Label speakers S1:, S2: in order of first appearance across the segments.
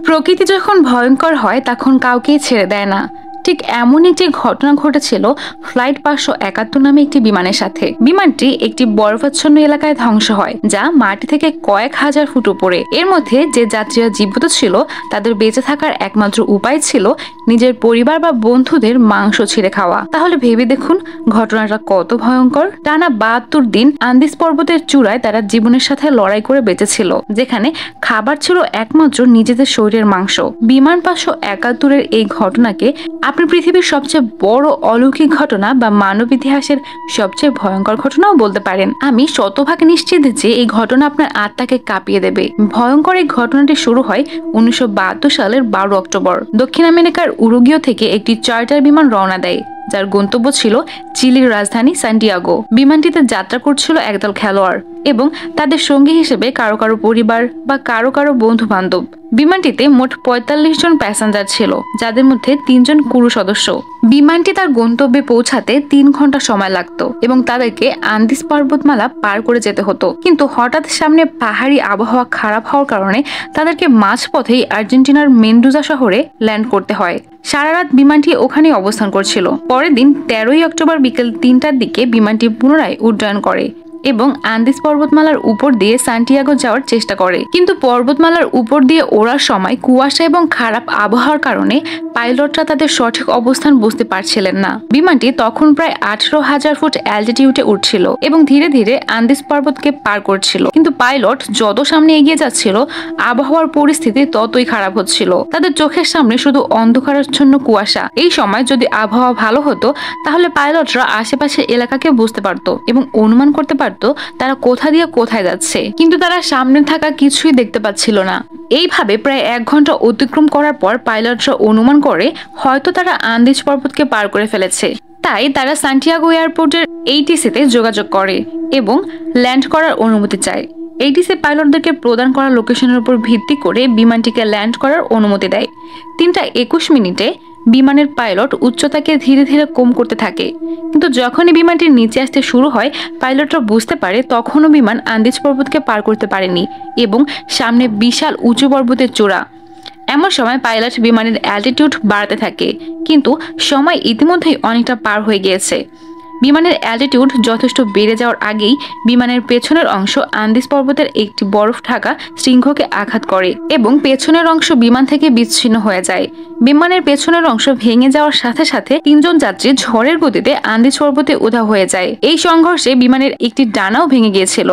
S1: প্রকৃতি যখন ভয়ঙ্কর হয় তখন কাউকেই ছেড়ে দেয় না। ঠিক এমন একটি ঘটনা ঘটেছিল ফ্লাইট 571 নামে একটি বিমানের সাথে। বিমানটি একটি বরফাচ্ছন্ন এলাকায় ধ্বংস হয়, যা মাটি থেকে কয়েক হাজার ফুট উপরে। এর মধ্যে যে যাত্রীরা জীবিত ছিল তাদের বেঁচে থাকার একমাত্র উপায় ছিল নিজের পরিবার বা বন্ধুদের মাংস ছিঁড়ে খাওয়া। তাহলে ভেবে দেখুন ঘটনাটা কত ভয়ঙ্কর। টানা 72 দিন আন্দিজ পর্বতের চূড়ায় তারা জীবনের সাথে লড়াই করে বেঁচেছিল, যেখানে খাবার ছিল একমাত্র নিজেদের শরীরের মাংস। বিমান 571-এর এই ঘটনাকে আপনি পৃথিবীর সবচেয়ে বড় অলৌকিক ঘটনা বা মানব ইতিহাসের সবচেয়ে ভয়ঙ্কর ঘটনাও বলতে পারেন। আমি শতভাগ নিশ্চিত যে এই ঘটনা আপনার আত্মাকে কাঁপিয়ে দেবে। ভয়ঙ্কর এই ঘটনাটি শুরু হয় 1972 সালের 12 অক্টোবর। দক্ষিণ আমেরিকার উরুগুয়ে থেকে একটি চার্টার বিমান রওনা দেয়, যার গন্তব্য ছিল চিলির রাজধানী সান্টিয়াগো। বিমানটিতে যাত্রা করছিল একদল খেলোয়াড় এবং তাদের সঙ্গী হিসেবে কারো কারো পরিবার বা কারো কারো বন্ধু বান্ধব। বিমানটিতে মোট 45 জন প্যাসেঞ্জার ছিল, যাদের মধ্যে 3 জন ক্রু সদস্য। বিমানটি তার গন্তব্যে পৌঁছাতে 3 ঘন্টা সময় লাগতো এবং তাদেরকে আন্দিজ পর্বতমালা পার করে যেতে হতো। কিন্তু হঠাৎ সামনে পাহাড়ি আবহাওয়া খারাপ হওয়ার কারণে তাদেরকে মাঝপথেই আর্জেন্টিনার মেন্ডোজা শহরে ল্যান্ড করতে হয়। সারা রাত বিমানটি ওখানেই অবস্থান করছিল। পরের দিন 13 অক্টোবর বিকেল 3টার দিকে বিমানটি পুনরায় উড্ডয়ন করে এবং আন্দিজ পর্বতমালার উপর দিয়ে সান্টিয়াগো যাওয়ার চেষ্টা করে। কিন্তু পর্বতমালার উপর দিয়ে ওড়ার সময় কুয়াশা এবং খারাপ আবহাওয়ার কারণে পাইলটরা তাদের সঠিক অবস্থান বুঝতে পারছিলেন না। বিমানটি তখন প্রায় 18,000 ফুট অ্যালটিটিউডে উঠছিল এবং ধীরে ধীরে আন্দিজ পর্বতকে পার করছিল। কিন্তু পাইলট যত সামনে এগিয়ে যাচ্ছিল আবহাওয়ার পরিস্থিতি ততই খারাপ হচ্ছিল। তাদের চোখের সামনে শুধু অন্ধকারাচ্ছন্ন কুয়াশা। এই সময় যদি আবহাওয়া ভালো হতো তাহলে পাইলটরা আশেপাশের এলাকাকে বুঝতে পারত এবং অনুমান করতে পারত তারা কোথা দিয়ে কোথায় যাচ্ছে, কিন্তু তারা সামনে থাকা কিছুই দেখতে পাচ্ছিল না। এইভাবে প্রায় 1 ঘন্টা অতিক্রম করার পর পাইলটরা অনুমান করে হয়তো তারা আন্দিজ পর্বতকে পার করে ফেলেছে। তাই তারা সান্টিয়াগো এয়ারপোর্টের ATC-তে যোগাযোগ করে এবং ল্যান্ড করার অনুমতি চায়। ATC পাইলটদেরকে প্রদান করা লোকেশনের উপর ভিত্তি করে বিমানটিকে ল্যান্ড করার অনুমতি দেয়। 3:21 মিনিটে বিমানের পাইলট উচ্চতাকে ধীরে ধীরে কম করতে থাকে, কিন্তু যখনই বিমানটি নিচে আসতে শুরু হয় পাইলটরা বুঝতে পারে তখনও বিমান আন্দিজ পর্বতকে পার করতে পারেনি এবং সামনে বিশাল উঁচু পর্বতের চূড়া। এমন সময় পাইলট বিমানের অ্যালটিটিউড বাড়াতে থাকে, কিন্তু সময় ইতিমধ্যেই অনেকটা পার হয়ে গিয়েছে। বিমানের অ্যালটিটিউড যথেষ্ট বেড়ে যাওয়ার আগেই বিমানের পেছনের অংশ আন্দিজ পর্বতের একটি বরফ ঢাকা শৃঙ্গকে আঘাত করে এবং পেছনের অংশ বিমান থেকে বিচ্ছিন্ন হয়ে যায়। বিমানের পেছনের অংশ ভেঙে যাওয়ার সাথে সাথে 3 জন যাত্রী ঝড়ের গতিতে আন্দিজ পর্বতে উধাও হয়ে যায়। এই সংঘর্ষে বিমানের একটি ডানাও ভেঙে গিয়েছিল,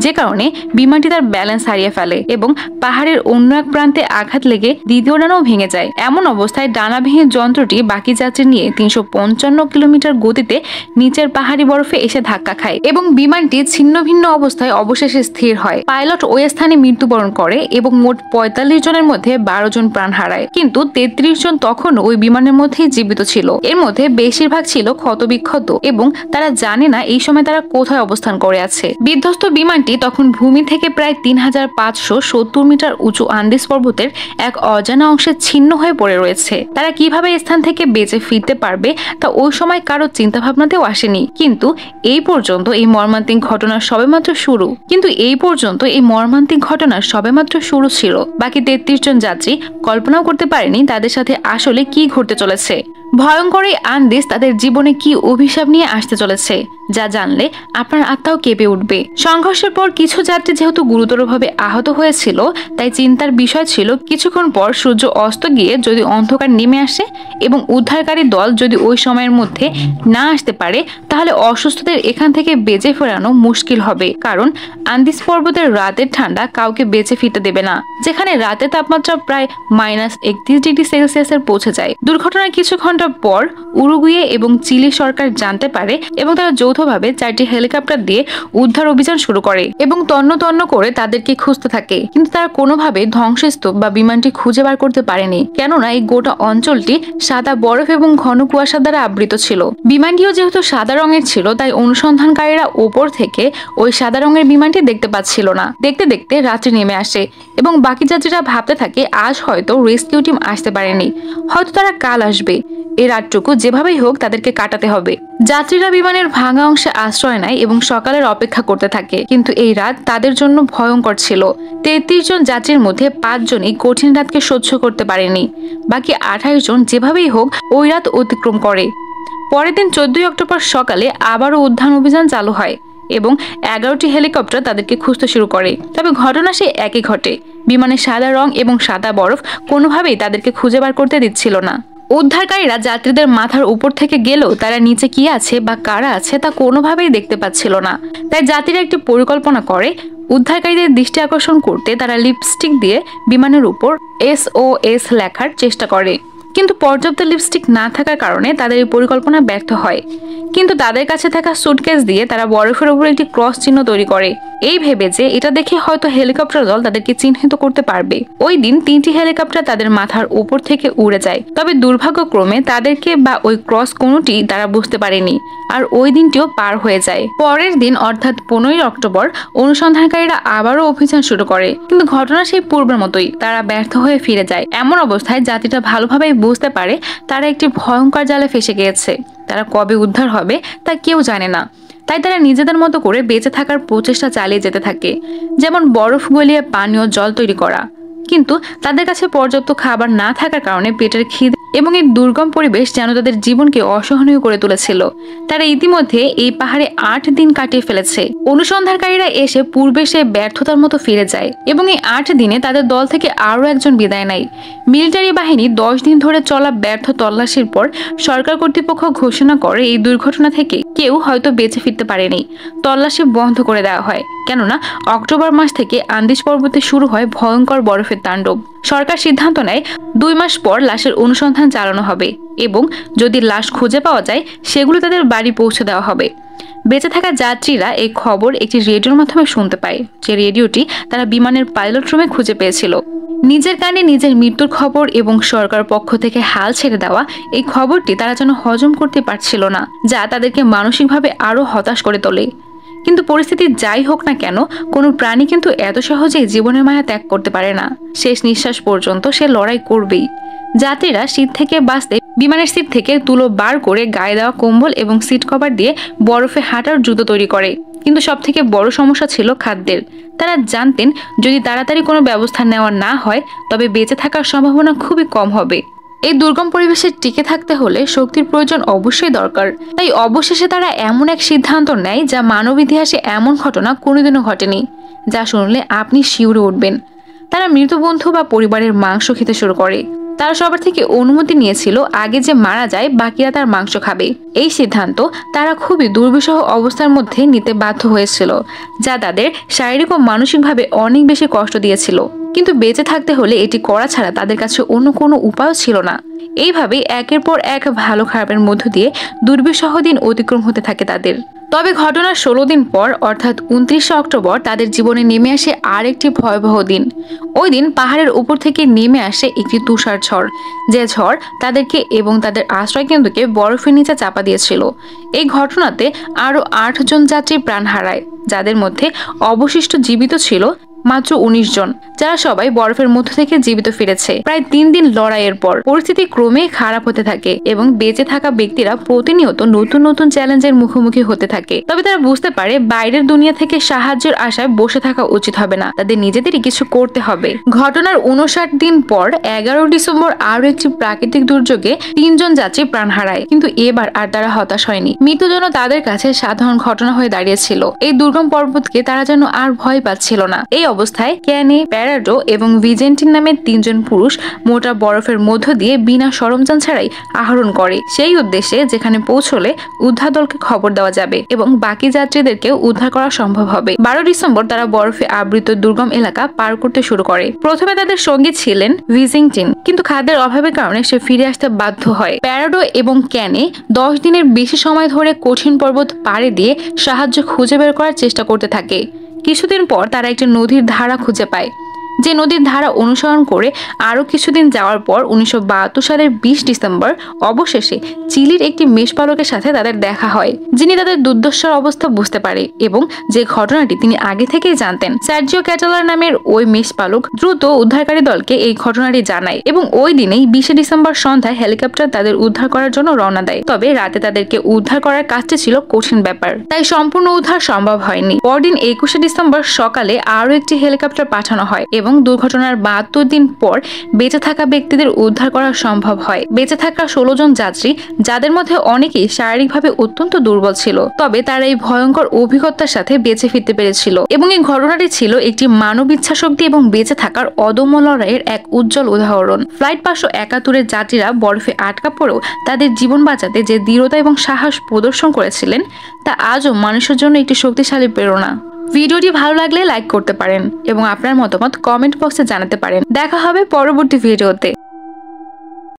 S1: যে কারণে বিমানটি তার ব্যালেন্স হারিয়ে ফেলে এবং পাহাড়ের অন্য এক প্রান্তে আঘাত লেগে দ্বিতীয় ডানাও ভেঙে যায়। এমন অবস্থায় ডানা ভেঙে যন্ত্রটি বাকি যাত্রী নিয়ে 355 কিলোমিটার গতিতে নিচের পাহাড়ি বরফে এসে ধাক্কা খায় এবং বিমানটি ছিন্ন ভিন্ন অবস্থায় অবশেষে স্থির হয়। পাইলট ওই স্থানে মৃত্যুবরণ করে এবং মোট 45 জনের মধ্যে 12 জন প্রাণ হারায়, কিন্তু 33 জন তখন ওই বিমানের মধ্যেই জীবিত ছিল। এর মধ্যে বেশিরভাগ ছিল ক্ষতবিক্ষত এবং তারা জানে না এই সময় তারা কোথায় অবস্থান করে আছে। বিধ্বস্ত বিমানটি তখন ভূমি থেকে প্রায় 3570 মিটার উঁচু আন্দিজ পর্বতের এক অজানা অংশে ছিন্ন হয়ে পড়ে রয়েছে। তারা কিভাবে স্থান থেকে বেঁচে ফিরতে পারবে তা ওই সময় কারো চিন্তা ভাবনাতেও আসেনি। কিন্তু এই পর্যন্ত এই মর্মান্তিক ঘটনার সবেমাত্র শুরু ছিল। বাকি 33 জন যাত্রী কল্পনাও করতে পারেনি তাদের সাথে আসলে কি ঘটতে চলেছে। ভয়ঙ্কর এই আন্দিজ তাদের জীবনে কি অভিশাপ নিয়ে আসতে চলেছে, যা জানলে আপনার আত্মাও কেঁপে উঠবে। সংঘর্ষের পর কিছু যাত্রী যেহেতু গুরুতরভাবে আহত হয়েছিল, তাই চিন্তার বিষয় ছিল কিছুক্ষণ পর সূর্য অস্ত গিয়ে যদি অন্ধকার নেমে আসে এবং উদ্ধারকারী দল যদি ওই সময়ের মধ্যে না আসতে পারে তাহলে অসুস্থদের এখান থেকে বেঁচে ফেরানো মুশকিল হবে, কারণ আন্দিজ পর্বতের রাতের ঠান্ডা কাউকে বেঁচে ফিরতে দেবে না, যেখানে রাতের তাপমাত্রা প্রায় -31 ডিগ্রি সেলসিয়াসের পৌঁছে যায়। দুর্ঘটনার কিছু ঘন্টা পর উরুগুয়ে এবং চিলি সরকার জানতে পারে এবং তারা যৌথভাবে 4টি হেলিকপ্টার দিয়ে উদ্ধার অভিযান শুরু করে এবং তন্ন তন্ন করে তাদেরকে খুঁজতে থাকে। কিন্তু তারা কোনোভাবে ধ্বংসস্তূপ বা বিমানটি খুঁজে বার করতে পারেনি, কেননা এই গোটা অঞ্চলটি সাদা বরফ এবং ঘন কুয়াশা দ্বারা আবৃত ছিল। বিমানটিও যেহেতু সাদা রঙের ছিল, তাই অনুসন্ধানকারীরা ওপর থেকে ওই সাদা রঙের বিমানটি দেখতে পাচ্ছিল না। দেখতে দেখতে রাত্রি নেমে আসে এবং বাকি যাত্রীরা ভাবতে থাকে আজ হয়তো রেস্কিউ টিম আসতে পারেনি, হয়তো তারা কাল আসবে। এই রাতটুকু যেভাবেই হোক তাদেরকে কাটাতে হবে। যাত্রীরা বিমানের ভাঙা অংশে আশ্রয় নেয় এবং সকালের অপেক্ষা করতে থাকে। কিন্তু এই রাত তাদের জন্য ভয়ঙ্কর ছিল। 33 জন যাত্রীর মধ্যে 5 জনই কঠিন রাতকে সহ্য করতে পারেনি। বাকি 28 জন যেভাবেই হোক ওই রাত অতিক্রম করে। পরের দিন 14 অক্টোবর সকালে আবারও উদ্ধার অভিযান চালু হয় এবং 11টি হেলিকপ্টার তাদেরকে খুঁজতে শুরু করে। তবে ঘটনা সেই একই ঘটে। বিমানের সাদা রং এবং সাদা বরফ কোনোভাবেই তাদেরকে খুঁজে বার করতে দিচ্ছিল না। উদ্ধারকারীরা যাত্রীদের মাথার উপর থেকে গেলেও তারা নিচে কি আছে বা কারা আছে তা কোনোভাবেই দেখতে পাচ্ছিল না। তাই যাত্রীরা একটি পরিকল্পনা করে। উদ্ধারকারীদের দৃষ্টি আকর্ষণ করতে তারা লিপস্টিক দিয়ে বিমানের উপর SOS লেখার চেষ্টা করে, কিন্তু পর্যাপ্ত লিপস্টিক না থাকার কারণে তাদের এই পরিকল্পনা ব্যর্থ হয়। কিন্তু তাদের কাছে থাকা সুটকেস দিয়ে তারা বরফের উপর একটি ক্রস চিহ্ন তৈরি করে, এই ভেবে যে এটা দেখে হয়তো হেলিকপ্টার দল তাদেরকে চিহ্নিত করতে পারবে। ওই দিন 3টি হেলিকপ্টার তাদের মাথার উপর থেকে উড়ে যায়। তবে দুর্ভাগ্যক্রমে তাদেরকে বা ওই ক্রস কোনোটি তারা বুঝতে পারেনি, আর ওই দিনটিও পার হয়ে যায়। পরের দিন অর্থাৎ 15 অক্টোবর অনুসন্ধানকারীরা আবারও অভিযান শুরু করে, কিন্তু ঘটনা সেই পূর্বের মতোই, তারা ব্যর্থ হয়ে ফিরে যায়। এমন অবস্থায় যাত্রীরা ভালোভাবে বুঝতে পারে তারা একটি ভয়ঙ্কর জালে ফেসে গিয়েছে। তারা কবে উদ্ধার হবে তা কেউ জানে না। তাই তারা নিজেদের মতো করে বেঁচে থাকার প্রচেষ্টা চালিয়ে যেতে থাকে, যেমন বরফ গলিয়ে পানীয় জল তৈরি করা। কিন্তু তাদের কাছে পর্যাপ্ত খাবার না থাকার কারণে পেটের খিদে এবং এই দুর্গম পরিবেশ যেন তাদের জীবনকে অসহনীয় করে তুলেছিল। তারা ইতিমধ্যে এই পাহাড়ে 8 দিন কাটিয়ে ফেলেছে। অনুসন্ধানকারীরা এসে পূর্বে সে ব্যর্থতার মতো ফিরে যায় এবং এই 8 দিনে তাদের দল থেকে আরও একজন বিদায় নেয়। মিলিটারি বাহিনী 10 দিন ধরে চলা ব্যর্থ তল্লাশির পর সরকার কর্তৃপক্ষ ঘোষণা করে এই দুর্ঘটনা থেকে কেউ হয়তো বেঁচে ফিরতে পারেনি। তল্লাশি বন্ধ করে দেওয়া হয়, কেননা অক্টোবর মাস থেকে আন্দিজ পর্বতে শুরু হয় ভয়ঙ্কর বরফের তাণ্ডব। সরকার সিদ্ধান্ত নেয় 2 মাস পর লাশের অনুসন্ধান চালানো হবে এবং যদি লাশ খুঁজে পাওয়া যায় সেগুলো তাদের বাড়ি পৌঁছে দেওয়া হবে। বেঁচে থাকা যাত্রীরা এই খবর একটি রেডিওর মাধ্যমে শুনতে পায়, যে রেডিওটি তারা বিমানের পাইলট রুমে খুঁজে পেয়েছিল। নিজের কানে নিজের মৃত্যুর খবর এবং সরকার পক্ষ থেকে হাল ছেড়ে দেওয়া এই খবরটি তারা যেন হজম করতে পারছিল না, যা তাদেরকে মানসিকভাবে আরো হতাশ করে তোলে। কিন্তু পরিস্থিতি যাই হোক না কেন, কোনো প্রাণী কিন্তু এত সহজেই জীবনের মায়া ত্যাগ করতে পারে না। শেষ নিঃশ্বাস পর্যন্ত সে লড়াই করবেই। যাত্রীরা শীত থেকে বাঁচতে বিমানের সিট থেকে তুলো বার করে গায়ে দেওয়া কম্বল এবং সিট কভার দিয়ে বরফে হাঁটার জুতো তৈরি করে। কিন্তু সবথেকে বড় সমস্যা ছিল খাদ্যের। তারা জানতেন যদি তাড়াতাড়ি কোনো ব্যবস্থা নেওয়া না হয় তবে বেঁচে থাকার সম্ভাবনা খুবই কম হবে। এই দুর্গম পরিবেশে টিকে থাকতে হলে শক্তির প্রয়োজন অবশ্যই দরকার। তাই অবশেষে তারা এমন এক সিদ্ধান্ত নেয় যা মানব ইতিহাসে এমন ঘটনা কোনোদিনও ঘটেনি, যা শুনলে আপনি শিউরে উঠবেন। তারা মৃত বন্ধু বা পরিবারের মাংস খেতে শুরু করে। তারা সবার থেকে অনুমতি নিয়েছিল আগে যে মারা যায় বাকিরা তার মাংস খাবে। এই সিদ্ধান্ত তারা খুবই দুর্বিষহ অবস্থার মধ্যে নিতে বাধ্য হয়েছিল, যা তাদের শারীরিক ও মানসিকভাবে অনেক বেশি কষ্ট দিয়েছিল। কিন্তু বেঁচে থাকতে হলে এটি করা ছাড়া তাদের কাছে অন্য কোনো উপায় ছিল না। এইভাবে একের পর এক ভালো খারাপের মধ্য দিয়ে দুর্বিষহ দিন অতিক্রম হতে থাকে তাদের। তবে ঘটনার 16 দিন পর অর্থাৎ 29 অক্টোবর তাদের জীবনে নেমে আসে আর একটি ভয়াবহ দিন। ওই দিন পাহাড়ের উপর থেকে নেমে আসে একটি তুষার ঝড়, যে ঝড় তাদেরকে এবং তাদের আশ্রয় কেন্দ্রকে বরফের নিচে চাপা দিয়েছিল। এই ঘটনাতে আরো 8 জন যাত্রী প্রাণ হারায়, যাদের মধ্যে অবশিষ্ট জীবিত ছিল মাত্র 19 জন, যারা সবাই বরফের মধ্য থেকে জীবিত ফিরেছে। প্রায় 3 দিন লড়াইয়ের পর পরিস্থিতি ক্রমে খারাপ হতে থাকে এবং বেঁচে থাকা ব্যক্তিরা প্রতিনিয়ত নতুন নতুন চ্যালেঞ্জের মুখোমুখি হতে থাকে। তবে তারা বুঝতে পারে বাইরের দুনিয়া থেকে সাহায্যের আশায় বসে থাকা উচিত হবে না, তাদের নিজেদেরই কিছু করতে হবে। ঘটনার 59 দিন পর 11 ডিসেম্বর আরো একটি প্রাকৃতিক দুর্যোগে 3 জন যাত্রী প্রাণ হারায়। কিন্তু এবার আর তারা হতাশ হয়নি। মৃত্যু যেন তাদের কাছে সাধারণ ঘটনা হয়ে দাঁড়িয়েছিল। এই দুর্গম পর্বতকে তারা যেন আর ভয় পাচ্ছিল না। এই অবস্থায় ক্যানে, প্যারাডো এবং ভিজেন্টিন নামের 3 জন পুরুষ মোটা বরফের মধ্য দিয়ে বিনা সরঞ্জাম ছাড়াই আহরণ করে সেই উদ্দেশ্যে যেখানে পৌঁছলে উদ্ধার দলকে খবর দেওয়া যাবে এবং বাকি যাত্রীদেরকেও উদ্ধার করা সম্ভব হবে। 12 ডিসেম্বর তারা বরফে আবৃত দুর্গম এলাকা পার করতে শুরু করে। প্রথমে তাদের সঙ্গী ছিলেন ভিজিংটিন, কিন্তু খাদ্যের অভাবের কারণে সে ফিরে আসতে বাধ্য হয়। প্যারাডো এবং ক্যানে 10 দিনের বেশি সময় ধরে কঠিন পর্বত পাড়ে দিয়ে সাহায্য খুঁজে বের করার চেষ্টা করতে থাকে। কিছুদিন পর তারা একটি নদীর ধারা খুঁজে পায়। যে নদীর ধারা অনুসরণ করে আরও কিছুদিন যাওয়ার পর 1972 সালের 20 ডিসেম্বর অবশেষে চিলির একটি মেষপালকের সাথে তাদের দেখা হয়, যিনি তাদের দুর্দশার অবস্থা বুঝতে পারে এবং যে ঘটনাটি তিনি আগে থেকেই জানতেন। সার্জিও ক্যাটালার নামের ওই মেষপালক দ্রুত উদ্ধারকারী দলকে এই ঘটনাটি জানায় এবং ওই দিনেই 20 ডিসেম্বর সন্ধ্যায় হেলিকপ্টার তাদের উদ্ধার করার জন্য রওনা দেয়। তবে রাতে তাদেরকে উদ্ধার করার কাজটি ছিল কঠিন ব্যাপার, তাই সম্পূর্ণ উদ্ধার সম্ভব হয়নি। পরদিন 21 ডিসেম্বর সকালে আরও একটি হেলিকপ্টার পাঠানো হয় এবং দুর্ঘটনার 72 দিন পর বেঁচে থাকা ব্যক্তিদের উদ্ধার করা সম্ভব হয়। বেঁচে থাকা 16 জন যাত্রী, যাদের মধ্যে অনেকেই শারীরিকভাবে অত্যন্ত দুর্বল ছিল, তবে তারা এই ভয়ঙ্কর অভিজ্ঞতার সাথে বেঁচে ফিরতে পেরেছিল এবং এই ঘটনাটি ছিল একটি মানব ইচ্ছাশক্তি এবং বেঁচে থাকার অদম্য লড়াইয়ের এক উজ্জ্বল উদাহরণ। ফ্লাইট 571-এর যাত্রীরা বরফে আটকা পড়েও তাদের জীবন বাঁচাতে যে দৃঢ়তা এবং সাহস প্রদর্শন করেছিলেন তা আজও মানুষের জন্য একটি শক্তিশালী প্রেরণা। ভিডিওটি ভালো লাগলে লাইক করতে পারেন এবং আপনার মতামত কমেন্ট বক্সে জানাতে পারেন। দেখা হবে পরবর্তী ভিডিওতে।